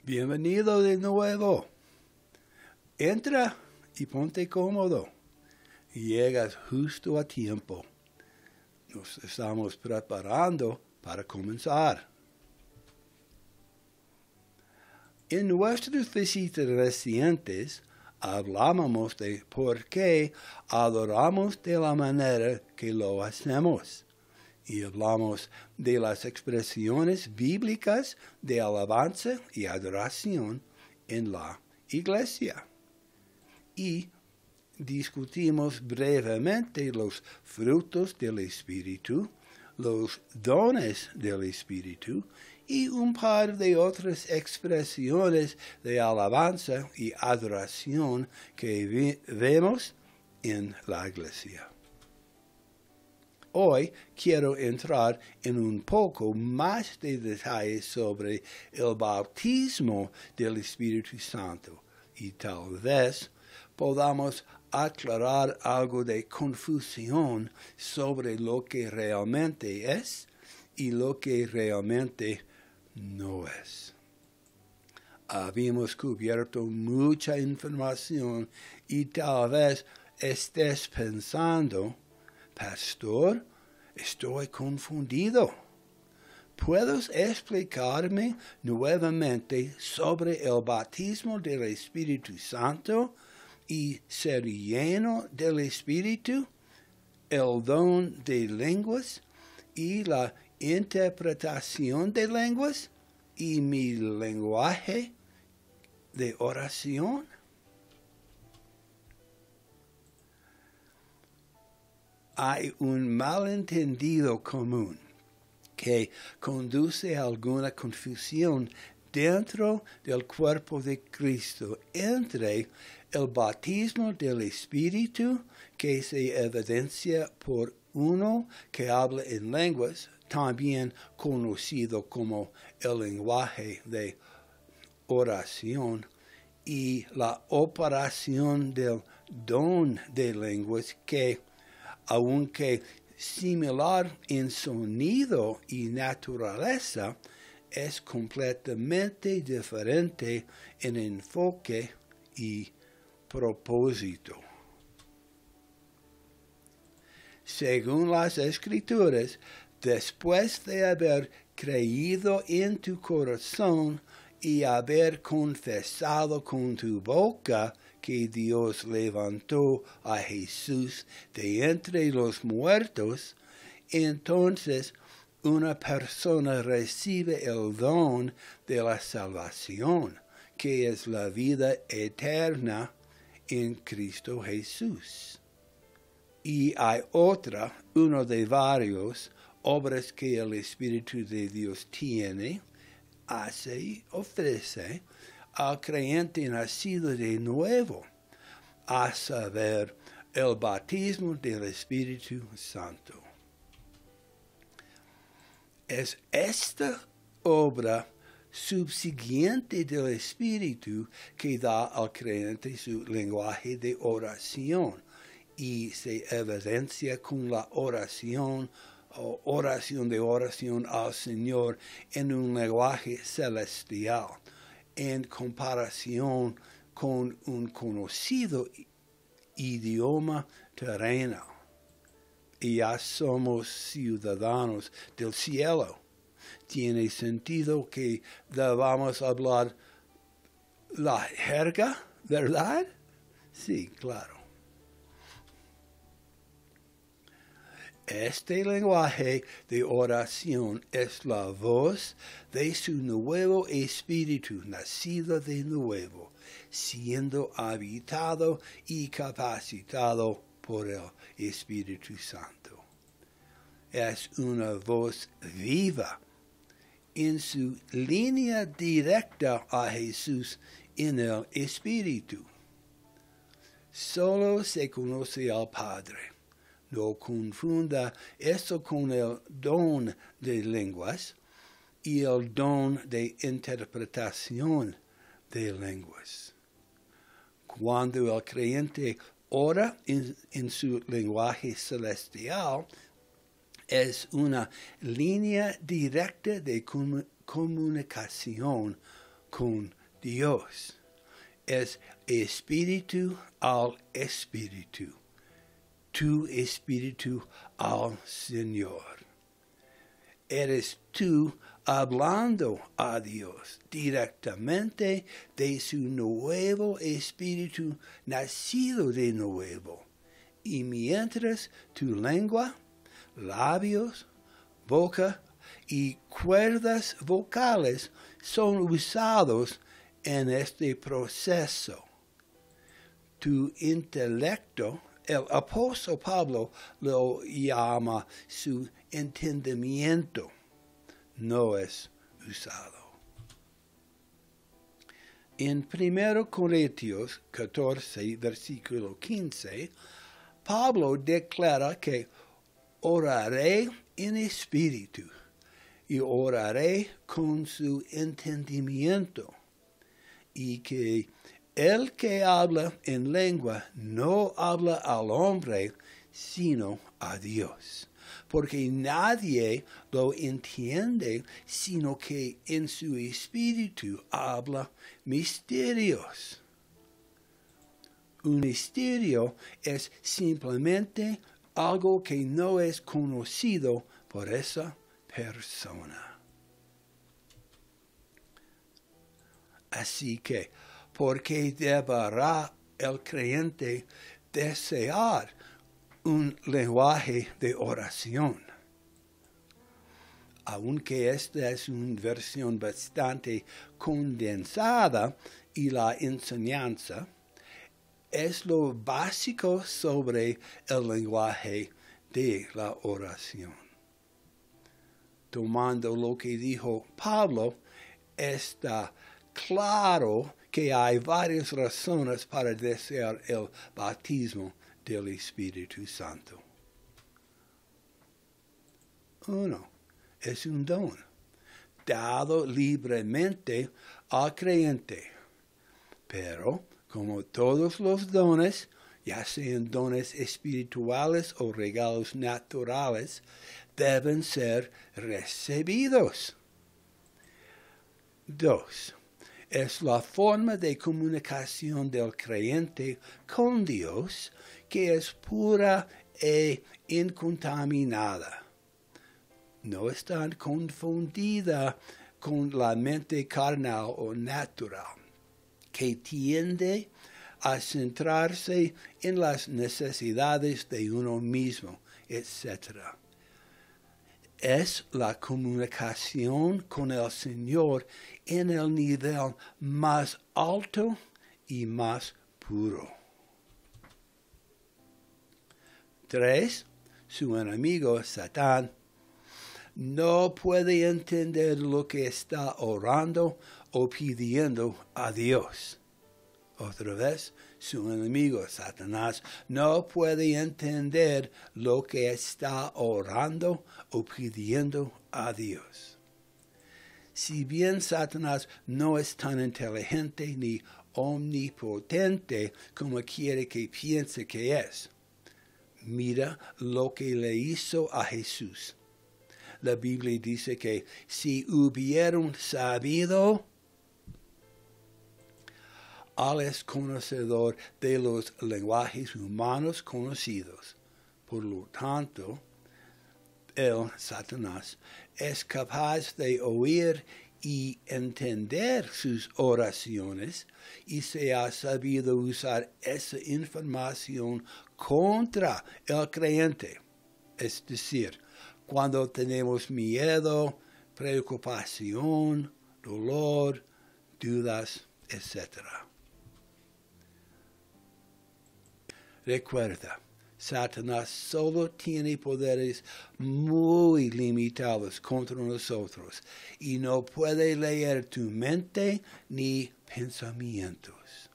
Bienvenido de nuevo. Entra y ponte cómodo. Llegas justo a tiempo. Nos estamos preparando para comenzar. En nuestras visitas recientes hablábamos de por qué adoramos de la manera que lo hacemos. Y hablamos de las expresiones bíblicas de alabanza y adoración en la iglesia. Y discutimos brevemente los frutos del Espíritu, los dones del Espíritu y un par de otras expresiones de alabanza y adoración que vemos en la iglesia. Hoy quiero entrar en un poco más de detalles sobre el bautismo del Espíritu Santo y tal vez podamos aclarar algo de confusión sobre lo que realmente es y lo que realmente no es. Habíamos cubierto mucha información y tal vez estés pensando, Pastor, estoy confundido. ¿Puedes explicarme nuevamente sobre el bautismo del Espíritu Santo y ser lleno del Espíritu, el don de lenguas y la interpretación de lenguas y mi lenguaje de oración? Hay un malentendido común que conduce a alguna confusión dentro del cuerpo de Cristo entre el bautismo del Espíritu que se evidencia por uno que habla en lenguas, también conocido como el lenguaje de oración, y la operación del don de lenguas que, aunque similar en sonido y naturaleza, es completamente diferente en enfoque y propósito. Según las Escrituras, después de haber creído en tu corazón y haber confesado con tu boca que Dios levantó a Jesús de entre los muertos, entonces una persona recibe el don de la salvación, que es la vida eterna en Cristo Jesús. Y hay uno de varios obras que el Espíritu de Dios tiene, hace y ofrece al creyente nacido de nuevo, a saber, el bautismo del Espíritu Santo. Es esta obra subsiguiente del Espíritu que da al creyente su lenguaje de oración y se evidencia con la oración al Señor en un lenguaje celestial, en comparación con un conocido idioma terreno. Y ya somos ciudadanos del cielo. Tiene sentido que debamos hablar la jerga, ¿verdad? Sí, claro. Este lenguaje de oración es la voz de su nuevo espíritu, nacido de nuevo, siendo habitado y capacitado por el Espíritu Santo. Es una voz viva en su línea directa a Jesús en el Espíritu. Solo se conoce al Padre. No confunda esto con el don de lenguas y el don de interpretación de lenguas. Cuando el creyente ora en su lenguaje celestial, es una línea directa de comunicación con Dios es espíritu al espíritu, tu espíritu al Señor. Eres tú hablando a Dios directamente de su nuevo espíritu nacido de nuevo. Y mientras tu lengua, labios, boca y cuerdas vocales son usados en este proceso, tu intelecto, el apóstol Pablo lo llama su entendimiento, no es usado. En 1 Corintios 14, versículo 15, Pablo declara que oraré en espíritu y oraré con su entendimiento, y que el que habla en lengua no habla al hombre, sino a Dios, porque nadie lo entiende, sino que en su espíritu habla misterios. Un misterio es simplemente algo que no es conocido por esa persona. Así que, ¿por qué deberá el creyente desear un lenguaje de oración? Aunque esta es una versión bastante condensada y la enseñanza es lo básico sobre el lenguaje de la oración. Tomando lo que dijo Pablo, está claro que hay varias razones para desear el bautismo del Espíritu Santo. 1. Es un don, dado libremente al creyente. Pero, como todos los dones, ya sean dones espirituales o regalos naturales, deben ser recibidos. 2. Es la forma de comunicación del creyente con Dios que es pura e incontaminada. No está confundida con la mente carnal o natural, que tiende a centrarse en las necesidades de uno mismo, etc. Es la comunicación con el Señor en el nivel más alto y más puro. 3. Su enemigo, Satán, no puede entender lo que está orando o pidiendo a Dios. Otra vez, su enemigo, Satanás, no puede entender lo que está orando o pidiendo a Dios. Si bien Satanás no es tan inteligente ni omnipotente como quiere que piense que es, mira lo que le hizo a Jesús. La Biblia dice que si hubieran sabido, Él es conocedor de los lenguajes humanos conocidos. Por lo tanto, él, Satanás, es capaz de oír y entender sus oraciones y se ha sabido usar esa información contra el creyente. Es decir, cuando tenemos miedo, preocupación, dolor, dudas, etc. Recuerda, Satanás solo tiene poderes muy limitados contra nosotros y no puede leer tu mente ni pensamientos.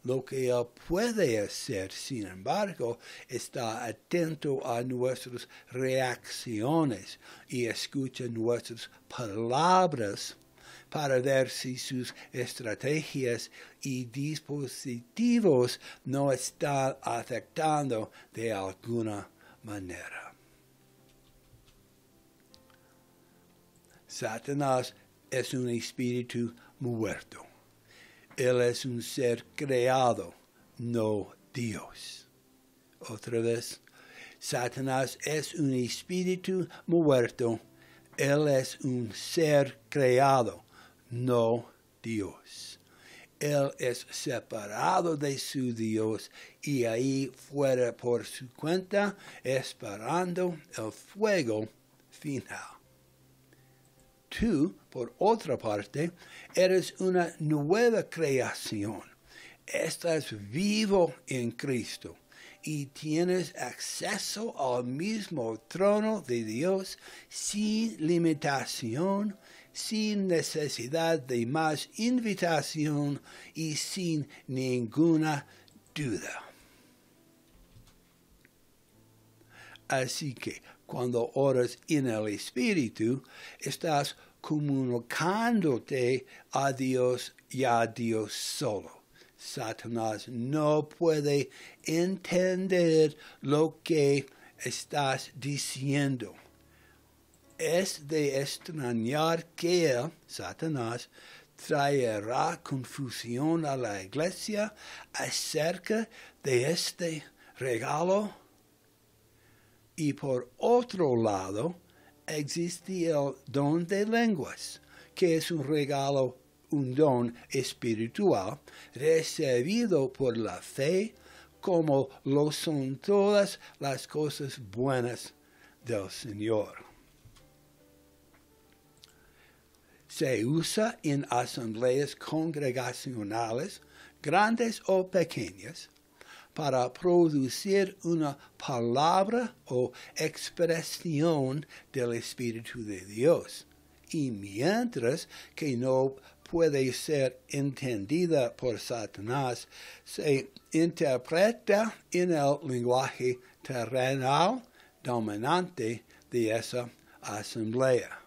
Lo que él puede hacer, sin embargo, está atento a nuestras reacciones y escucha nuestras palabras para ver si sus estrategias y dispositivos no están afectando de alguna manera. Satanás es un espíritu muerto. Él es un ser creado, no Dios. Otra vez, Satanás es un espíritu muerto. Él es un ser creado, no Dios. Él es separado de su Dios y ahí fuera por su cuenta, esperando el fuego final. Tú, por otra parte, eres una nueva creación. Estás vivo en Cristo y tienes acceso al mismo trono de Dios sin limitación, sin necesidad de más invitación y sin ninguna duda. Así que cuando oras en el Espíritu, estás comunicándote a Dios y a Dios solo. Satanás no puede entender lo que estás diciendo. Es de extrañar que él, Satanás, traerá confusión a la iglesia acerca de este regalo. Y por otro lado, existe el don de lenguas, que es un regalo, un don espiritual recibido por la fe, como lo son todas las cosas buenas del Señor. Se usa en asambleas congregacionales, grandes o pequeñas, para producir una palabra o expresión del Espíritu de Dios. Y mientras que no puede ser entendida por Satanás, se interpreta en el lenguaje terrenal dominante de esa asamblea.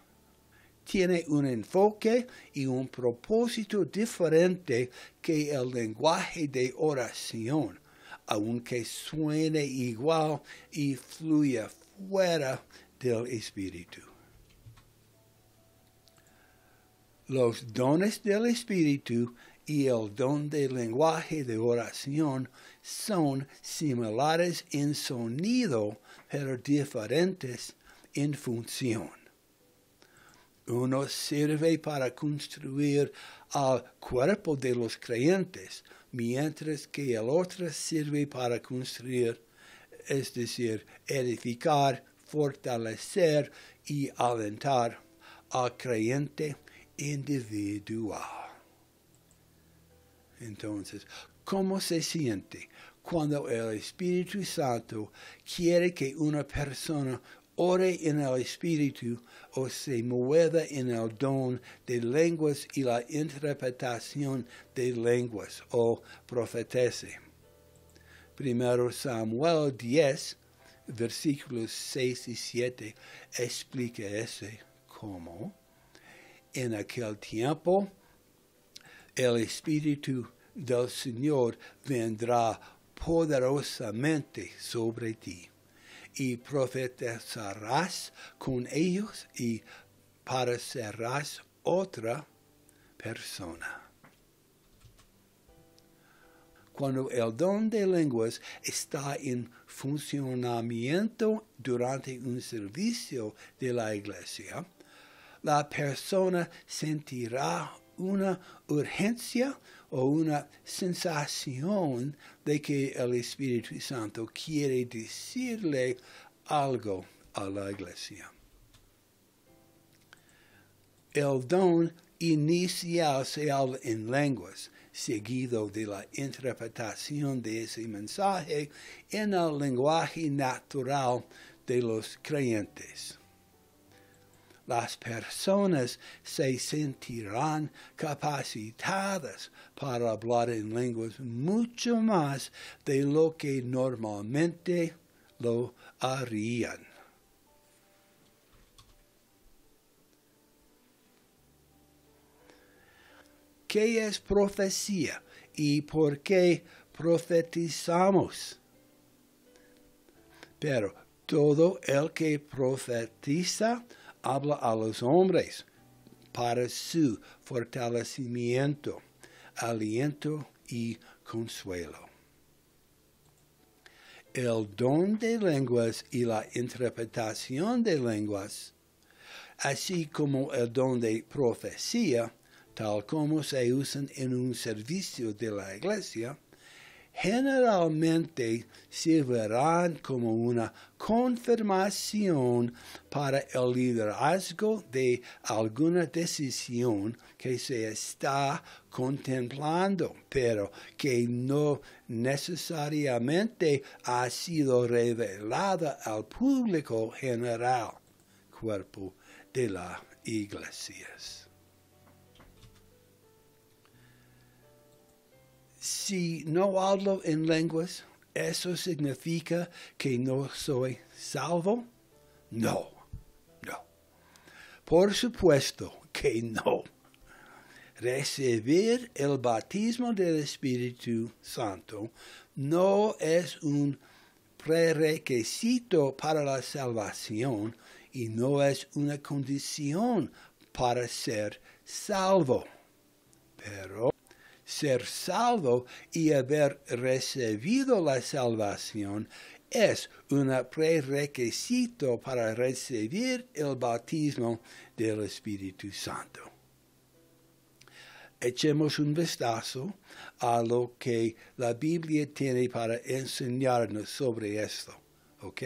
Tiene un enfoque y un propósito diferente que el lenguaje de oración, aunque suene igual y fluya fuera del Espíritu. Los dones del Espíritu y el don del lenguaje de oración son similares en sonido, pero diferentes en función. Uno sirve para construir al cuerpo de los creyentes, mientras que el otro sirve para construir, es decir, edificar, fortalecer y alentar al creyente individual. Entonces, ¿cómo se siente cuando el Espíritu Santo quiere que una persona ore en el Espíritu o se mueva en el don de lenguas y la interpretación de lenguas o profetice? 1 Samuel 10, versículos 6 y 7, explica ese cómo. En aquel tiempo, el Espíritu del Señor vendrá poderosamente sobre ti, y profetizarás con ellos y parecerás otra persona. Cuando el don de lenguas está en funcionamiento durante un servicio de la iglesia, la persona sentirá una urgencia o una sensación de que el Espíritu Santo quiere decirle algo a la iglesia. El don inicial se habla en lenguas, seguido de la interpretación de ese mensaje en el lenguaje natural de los creyentes. Las personas se sentirán capacitadas para hablar en lenguas mucho más de lo que normalmente lo harían. ¿Qué es profecía y por qué profetizamos? Pero todo el que profetiza habla a los hombres para su fortalecimiento. aliento y consuelo. El don de lenguas y la interpretación de lenguas, así como el don de profecía, tal como se usan en un servicio de la iglesia, generalmente servirán como una confirmación para el liderazgo de alguna decisión que se está contemplando, pero que no necesariamente ha sido revelada al público general, cuerpo de las iglesias. Si no hablo en lenguas, ¿eso significa que no soy salvo? No, no. Por supuesto que no. Recibir el bautismo del Espíritu Santo no es un prerequisito para la salvación y no es una condición para ser salvo. Pero ser salvo y haber recibido la salvación es un prerequisito para recibir el bautismo del Espíritu Santo. Echemos un vistazo a lo que la Biblia tiene para enseñarnos sobre esto, ¿ok?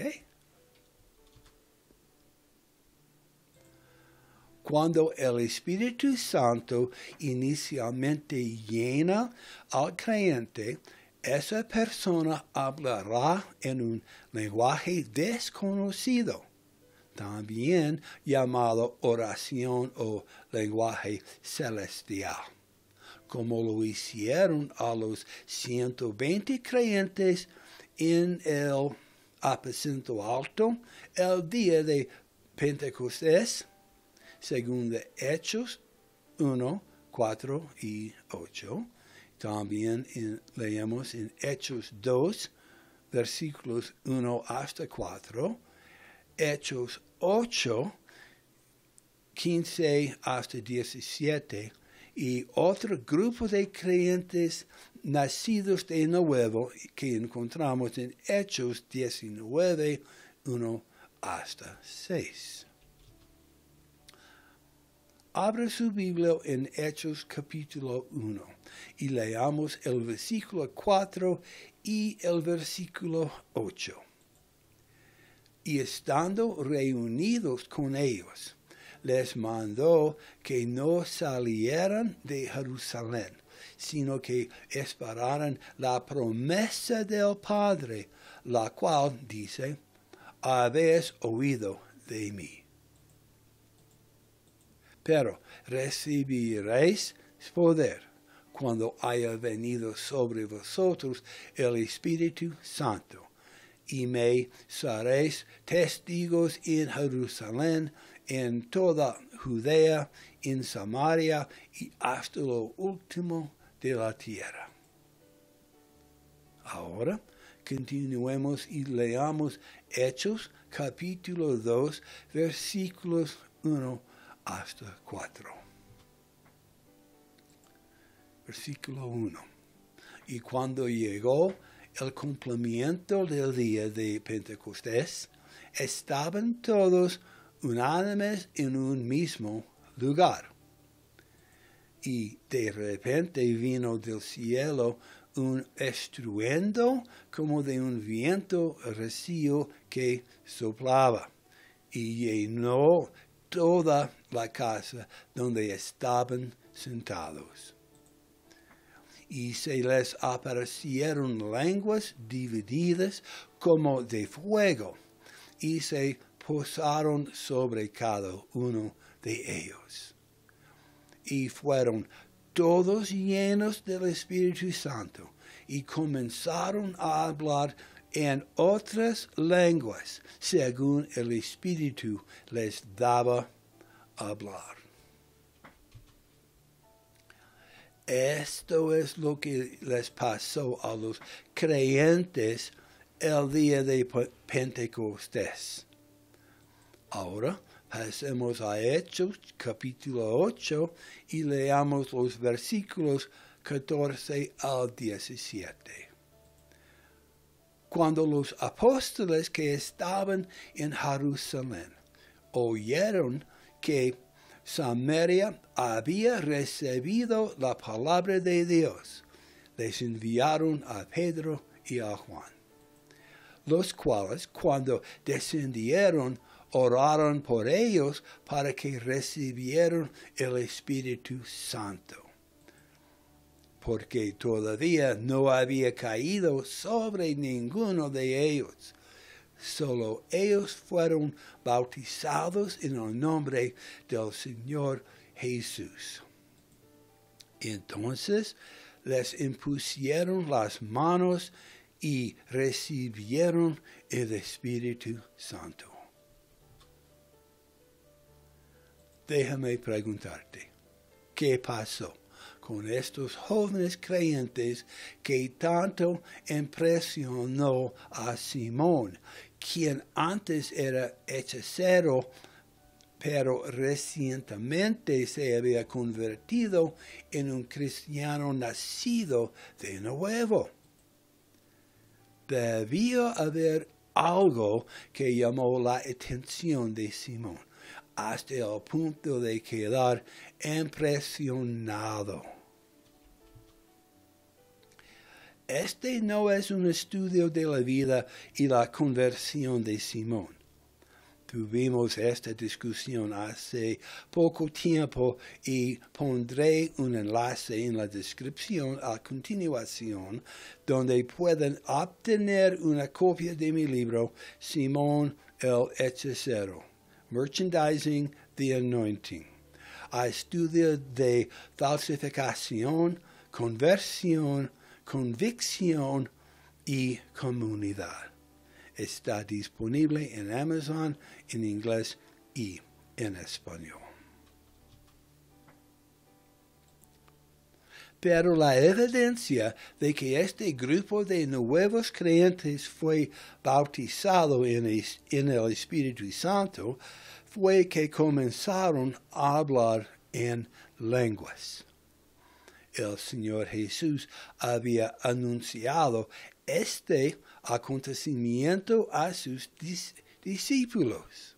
Cuando el Espíritu Santo inicialmente llena al creyente, esa persona hablará en un lenguaje desconocido, también llamado oración o lenguaje celestial, como lo hicieron a los 120 creyentes en el aposento alto el día de Pentecostés, según de Hechos 1, 4 y 8. También leemos en Hechos 2, versículos 1 hasta 4. Hechos 8, 15 hasta 17. Y otro grupo de creyentes nacidos de nuevo que encontramos en Hechos 19, 1 hasta 6. Abra su Biblia en Hechos capítulo 1 y leamos el versículo 4 y el versículo 8. Y estando reunidos con ellos, les mandó que no salieran de Jerusalén, sino que esperaran la promesa del Padre, la cual dice, habéis oído de mí. Pero recibiréis poder cuando haya venido sobre vosotros el Espíritu Santo, y me seréis testigos en Jerusalén, en toda Judea, en Samaria y hasta lo último de la tierra. Ahora continuemos y leamos Hechos capítulo 2, versículos 1 hasta 4. Versículo 1. Y cuando llegó el cumplimiento del día de Pentecostés, estaban todos unánimes en un mismo lugar. Y de repente vino del cielo un estruendo como de un viento recio que soplaba, y llenó toda la casa donde estaban sentados. Y se les aparecieron lenguas divididas como de fuego, y se posaron sobre cada uno de ellos. Y fueron todos llenos del Espíritu Santo, y comenzaron a hablar en otras lenguas, según el Espíritu les daba hablar. Esto es lo que les pasó a los creyentes el día de Pentecostés. Ahora Hacemos a Hechos capítulo 8 y leamos los versículos 14 al 17. Cuando los apóstoles que estaban en Jerusalén oyeron que Samaria había recibido la palabra de Dios, les enviaron a Pedro y a Juan, los cuales, cuando descendieron, oraron por ellos para que recibieran el Espíritu Santo, porque todavía no había caído sobre ninguno de ellos. Solo ellos fueron bautizados en el nombre del Señor Jesús. Entonces les impusieron las manos y recibieron el Espíritu Santo. Déjame preguntarte, ¿qué pasó con estos jóvenes creyentes que tanto impresionó a Simón, quien antes era hechicero, pero recientemente se había convertido en un cristiano nacido de nuevo? Debía haber algo que llamó la atención de Simón, hasta el punto de quedar impresionado. Este no es un estudio de la vida y la conversión de Simón. Tuvimos esta discusión hace poco tiempo y pondré un enlace en la descripción a continuación donde pueden obtener una copia de mi libro Simón el Hechicero, Merchandising the Anointing, a estudio de falsificación, conversión, convicción y comunidad. Está disponible en Amazon en inglés y en español. Pero la evidencia de que este grupo de nuevos creyentes fue bautizado en el Espíritu Santo fue que comenzaron a hablar en lenguas. El Señor Jesús había anunciado este acontecimiento a sus discípulos.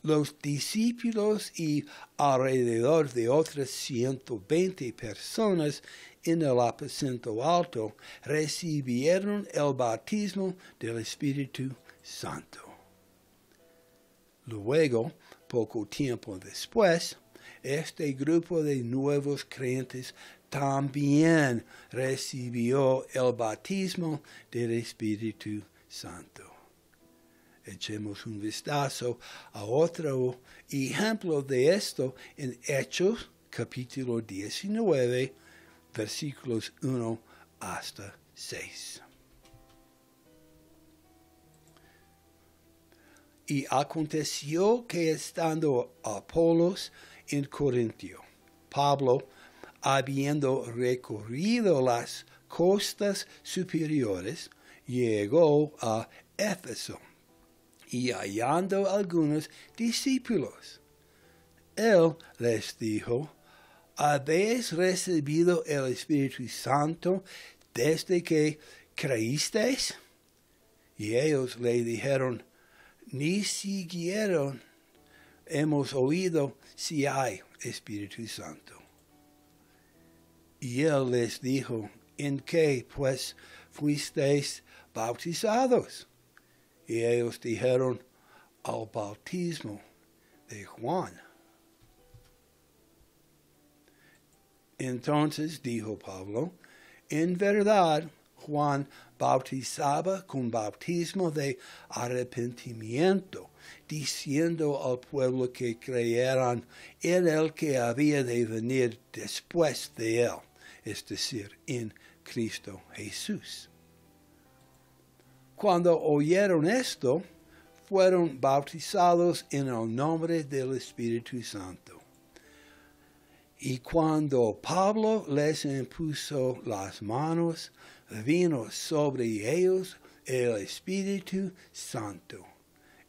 Los discípulos y alrededor de otras 120 personas en el aposento alto recibieron el bautismo del Espíritu Santo. Luego, poco tiempo después, este grupo de nuevos creyentes también recibió el bautismo del Espíritu Santo. Echemos un vistazo a otro ejemplo de esto en Hechos, capítulo 19, versículos 1 hasta 6. Y aconteció que estando Apolos en Corintio, Pablo, habiendo recorrido las costas superiores, llegó a Éfeso, y hallando algunos discípulos, él les dijo: ¿Habéis recibido el Espíritu Santo desde que creísteis? Y ellos le dijeron: ni siquiera hemos oído si hay Espíritu Santo. Y él les dijo: ¿en qué pues fuisteis bautizados? Y ellos dijeron: al bautismo de Juan. Entonces dijo Pablo: en verdad, Juan bautizaba con bautismo de arrepentimiento, diciendo al pueblo que creyeran en el que había de venir después de él, es decir, en Cristo Jesús. Cuando oyeron esto, fueron bautizados en el nombre del Espíritu Santo. Y cuando Pablo les impuso las manos, vino sobre ellos el Espíritu Santo,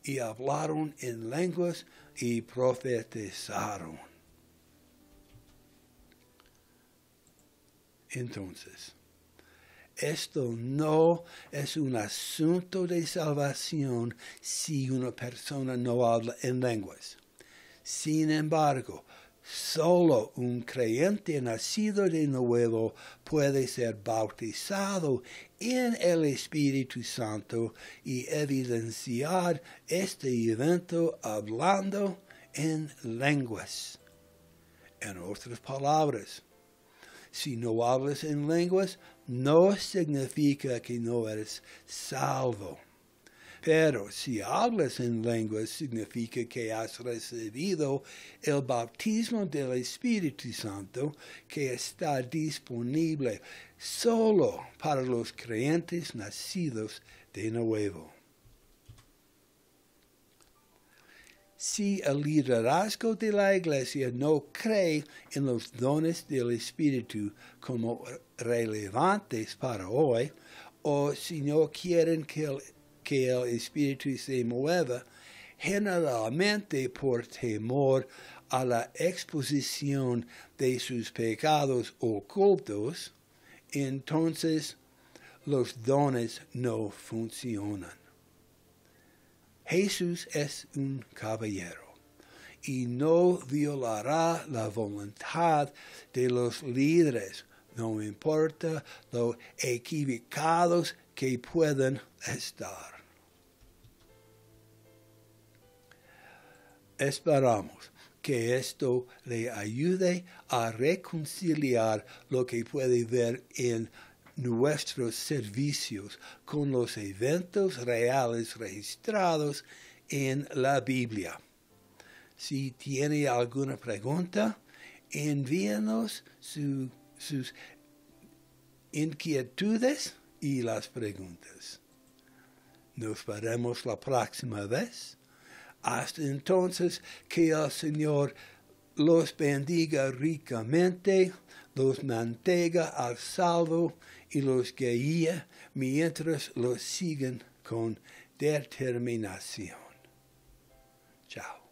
y hablaron en lenguas y profetizaron. Entonces, esto no es un asunto de salvación si una persona no habla en lenguas. Sin embargo, solo un creyente nacido de nuevo puede ser bautizado en el Espíritu Santo y evidenciar este evento hablando en lenguas. En otras palabras, si no hablas en lenguas, no significa que no eres salvo. Pero si hablas en lenguas, significa que has recibido el bautismo del Espíritu Santo que está disponible solo para los creyentes nacidos de nuevo. Si el liderazgo de la Iglesia no cree en los dones del Espíritu como relevantes para hoy, o si no quieren que el Espíritu se mueva, generalmente por temor a la exposición de sus pecados ocultos, entonces los dones no funcionan. Jesús es un caballero y no violará la voluntad de los líderes, no importa lo equivocados que puedan estar. Esperamos que esto le ayude a reconciliar lo que puede ver en nuestros servicios con los eventos reales registrados en la Biblia. Si tiene alguna pregunta, envíenos sus inquietudes y las preguntas. Nos veremos la próxima vez. Hasta entonces, que el Señor los bendiga ricamente, los mantenga al salvo y los guíe mientras los siguen con determinación. Chao.